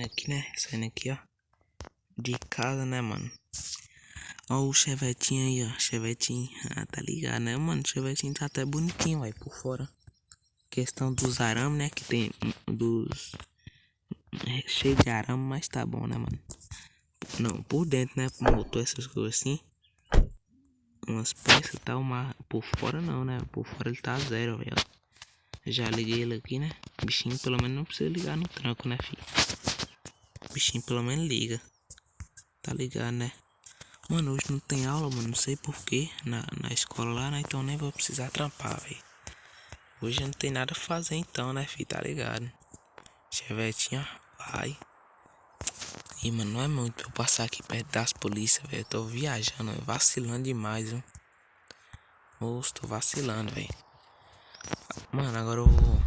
saindo aqui, né? Saindo aqui, ó. De casa, né, mano? Ó o chevetinho aí, ó. Chevetinho. Ah, tá ligado, né, mano? O chevetinho tá até bonitinho, vai, por fora. Questão dos arames, né? Que tem dos... cheio de arame, mas tá bom, né, mano? Não, por dentro, né? Motor, essas coisas assim. Umas peças e tal, mas por fora não, né? Por fora ele tá zero, velho. Já liguei ele aqui, né? Bichinho pelo menos não precisa ligar no tranco, né, filho? Bichinho pelo menos liga. Tá ligado, né? Mano, hoje não tem aula, mano. Não sei porquê. Na escola lá, né? Então nem vou precisar trampar, velho. Hoje não tem nada a fazer então, né, filho? Tá ligado? Chevetinha, vai. E, mano, não é muito pra eu passar aqui perto das polícias, velho. Eu tô viajando, vacilando demais, viu? Moço, tô vacilando, velho. Mano, agora eu vou...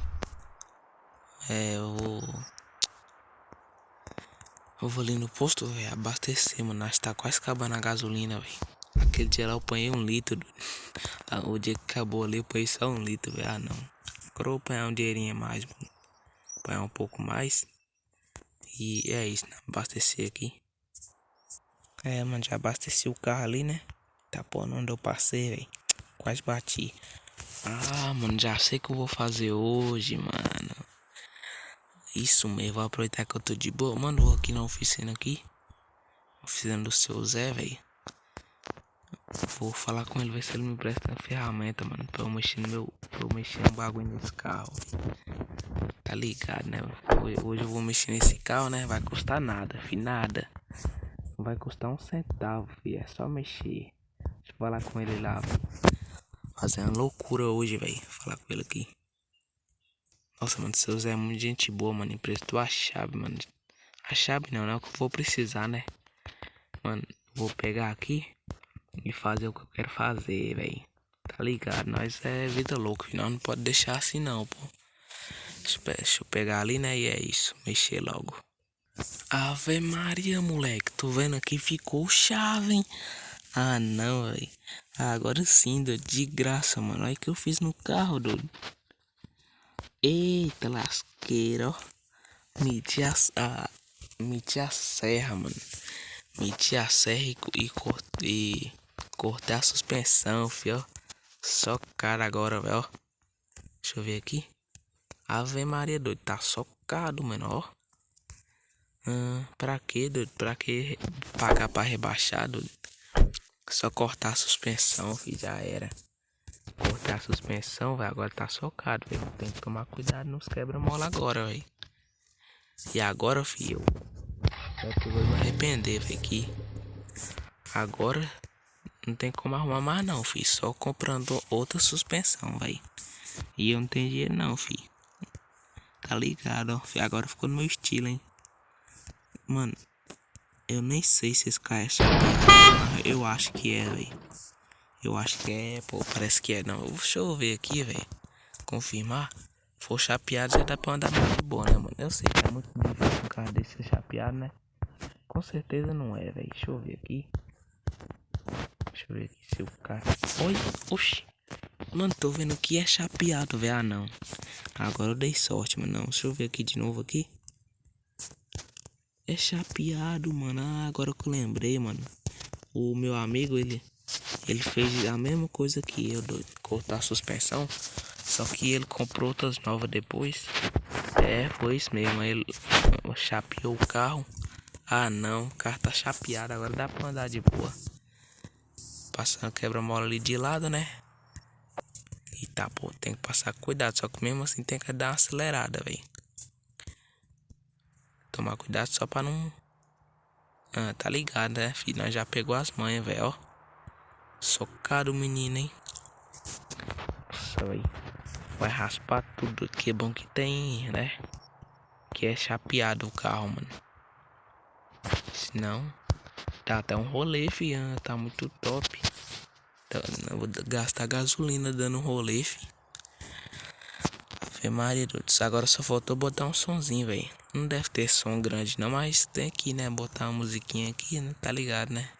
Eu vou ali no posto, velho, abastecer, mano. Acho que tá quase acabando a gasolina, velho. Aquele dia lá eu apanhei 1 litro. O dia que acabou ali eu apanhei só 1 litro, velho. Ah, não. Agora eu vou apanhar um dinheirinho a mais, mano. Apanhar um pouco mais. E é isso, né? Abastecer aqui. É, mano, já abasteci o carro ali, né? Tá pô, onde eu passei, velho. Quase bati. Ah, mano, já sei o que eu vou fazer hoje, mano. Isso mesmo, vou aproveitar que eu tô de boa. Mano, vou aqui na oficina aqui. Oficina do seu Zé, velho. Vou falar com ele, ver se ele me presta a ferramenta, mano. Pra eu mexer no meu... Pra eu mexer no bagulho nesse carro. Tá ligado, né? Hoje eu vou mexer nesse carro, né? Vai custar nada, fi, nada. Não vai custar 1 centavo, fi. É só mexer. Deixa eu falar com ele lá, véio. Fazer uma loucura hoje, velho. Falar com ele aqui. Nossa, mano, seu Zé é muito gente boa, mano. Emprestou a chave, mano. A chave não, é o que eu vou precisar, né? Mano, vou pegar aqui e fazer o que eu quero fazer, velho. Tá ligado? Nós é vida louca, nós não pode deixar assim não, pô. Deixa eu pegar ali, né? E é isso, mexer logo. Ave Maria, moleque. Tô vendo aqui, ficou chave, hein? Ah, não, velho. Ah, agora sim, doido. De graça, mano. Olha o que eu fiz no carro, doido. Eita, lasqueira, ó. Meti a serra, mano. Meti a serra e cortei a suspensão, fio. Só cara agora, velho. Deixa eu ver aqui. Ave Maria, doido. Tá socado, mano, ó. Pra quê, doido? Pra que pagar pra rebaixar, doido? Só cortar a suspensão, filho, já era. Cortar a suspensão, velho. Agora tá socado, velho. Tem que tomar cuidado nos quebra-mola agora, velho. E agora, filho, eu vou me arrepender, velho. Que agora não tem como arrumar mais, não, filho. Só comprando outra suspensão, velho. E eu não tenho dinheiro, não, filho. Tá ligado, ó. Filho, agora ficou no meu estilo, hein. Mano, eu nem sei se esse cara é chapeado. Eu acho que é, velho. Eu acho que é, pô. Parece que é, não. Deixa eu ver aqui, velho. Confirmar. Se for chapeado, já dá pra andar mais de boa, né, mano? Eu sei que é muito difícil um carro desse ser chapeado, né? Com certeza não é, velho. Deixa eu ver aqui. Deixa eu ver aqui se o cara... Oi, oxi. Mano, tô vendo que é chapeado, velho. Ah, não. Agora eu dei sorte, mano. Não. Deixa eu ver aqui de novo aqui. É chapeado, mano. Ah, agora que eu lembrei, mano. O meu amigo, ele fez a mesma coisa que eu, doido. Cortar a suspensão. Só que ele comprou outras novas depois. É, foi isso mesmo. Ele chapeou o carro. Ah, não. O carro tá chapeado. Agora dá pra andar de boa. Passando quebra-mola ali de lado, né? E tá, pô, tem que passar cuidado. Só que mesmo assim tem que dar uma acelerada, velho. Tomar cuidado só pra não... Ah, tá ligado, né, filho? Nós já pegou as manhas, velho, ó. Socado o menino, hein? Nossa, velho. Vai raspar tudo. Que bom que tem, né? Que é chapeado o carro, mano. Senão... Dá até um rolê, filho. Tá muito top. Eu vou gastar gasolina dando um rolê, filho. Ave Maria, agora só faltou botar um sonzinho, velho. Não deve ter som grande não, mas tem aqui, né? Botar uma musiquinha aqui, né? Tá ligado, né?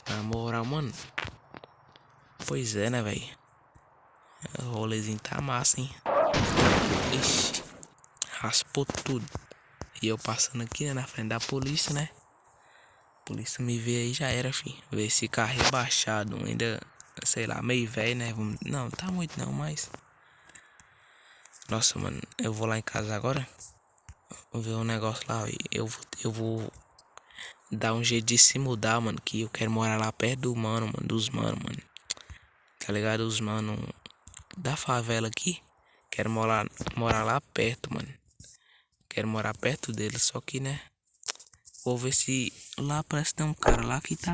Na moral, mano. Pois é, né, velho? O rolezinho tá massa, hein? Ixi, raspou tudo. E eu passando aqui, né, na frente da polícia, né? A polícia me vê aí, já era, fi. Ver esse carro rebaixado, ainda, sei lá, meio velho, né? Não, tá muito não, mas... Nossa, mano, eu vou lá em casa agora. Vou ver um negócio lá. Eu vou dar um jeito de se mudar, mano. Que eu quero morar lá perto do mano, mano. Dos mano, mano. Tá ligado? Os mano da favela aqui. Quero morar lá perto, mano. Quero morar perto deles. Só que, né? Vou ver se lá parece que tem um cara lá que tá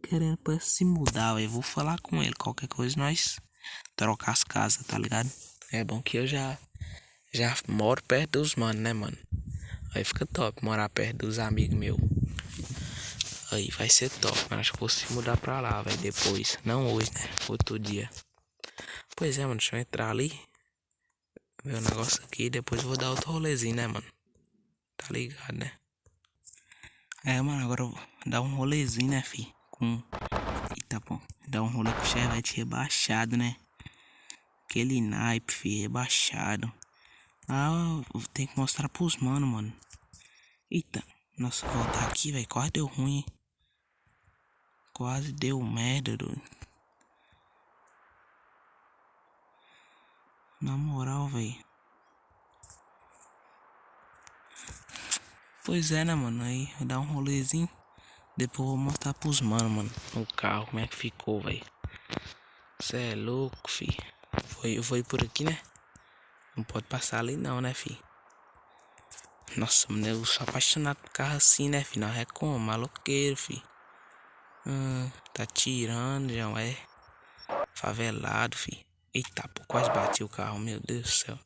querendo parece, se mudar, velho. Vou falar com ele. Qualquer coisa nós trocar as casas, tá ligado? É bom que eu já moro perto dos mano, né, mano? Aí fica top morar perto dos amigos meus. Aí vai ser top, mano. Acho que vou se mudar pra lá, velho. Depois. Não hoje, né? Outro dia. Pois é, mano. Deixa eu entrar ali. Ver o negócio aqui. Depois eu vou dar outro rolezinho, né, mano? Tá ligado, né? É, mano. Agora eu vou dar um rolezinho, né, fi? Eita, pô. Dar um rolê com o Chevette rebaixado, né? Aquele naipe, fi. Rebaixado. Ah, eu tenho que mostrar pros mano. Eita. Nossa, voltar aqui, velho. Quase deu ruim, hein? Quase deu merda, doido. Na moral, velho. Pois é, né, mano? Aí dá um rolezinho. Depois eu vou mostrar pros mano. O carro, como é que ficou, velho. Cê é louco, fi. Eu vou ir por aqui, né? Não pode passar ali não, né, fi. Nossa, mano, eu sou apaixonado por carro assim, né, fi. Não é como, maloqueiro, fi. Tá tirando, já é. Favelado, fi. Eita, pô, quase bati o carro, meu Deus do céu.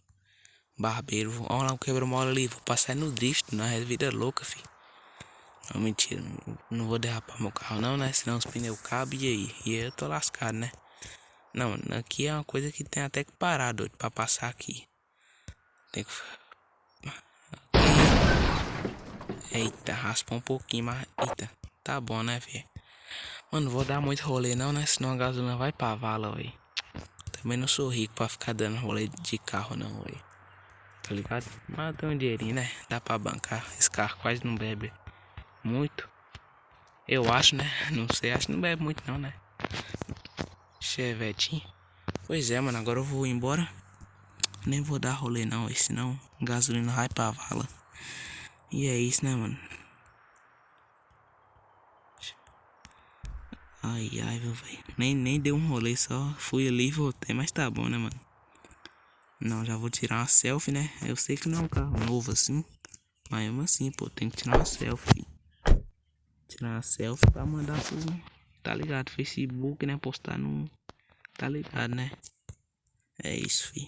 Barbeiro, olha lá o quebra-mola ali. Vou passar no drift, na vida louca, fi. Não, mentira, não vou derrapar meu carro não, né? Senão os pneus cabem e aí? E aí eu tô lascado, né? Não, aqui é uma coisa que tem até que parar, doido, pra passar aqui. Tem que... Eita, raspa um pouquinho, mas... Eita, tá bom, né, velho? Mano, não vou dar muito rolê não, né? Senão a gasolina vai pra vala, velho. Também não sou rico pra ficar dando rolê de carro não, velho. Tá ligado? Mas eu tenho um dinheirinho, né? Dá pra bancar. Esse carro quase não bebe muito. Eu acho, né? Não sei, acho que não bebe muito não, né? Chevetinho. Pois é, mano, agora eu vou embora. Nem vou dar rolê não, senão gasolina vai pra vala. E é isso, né, mano? Ai, meu velho. Nem deu um rolê, só fui ali e voltei, mas tá bom, né, mano? Não, já vou tirar uma selfie, né? Eu sei que não é um carro novo assim, mas mesmo assim, pô, tem que tirar uma selfie. Tirar uma selfie pra mandar pro, tá ligado? Facebook, né? Postar no, tá ligado, né? É isso, fi.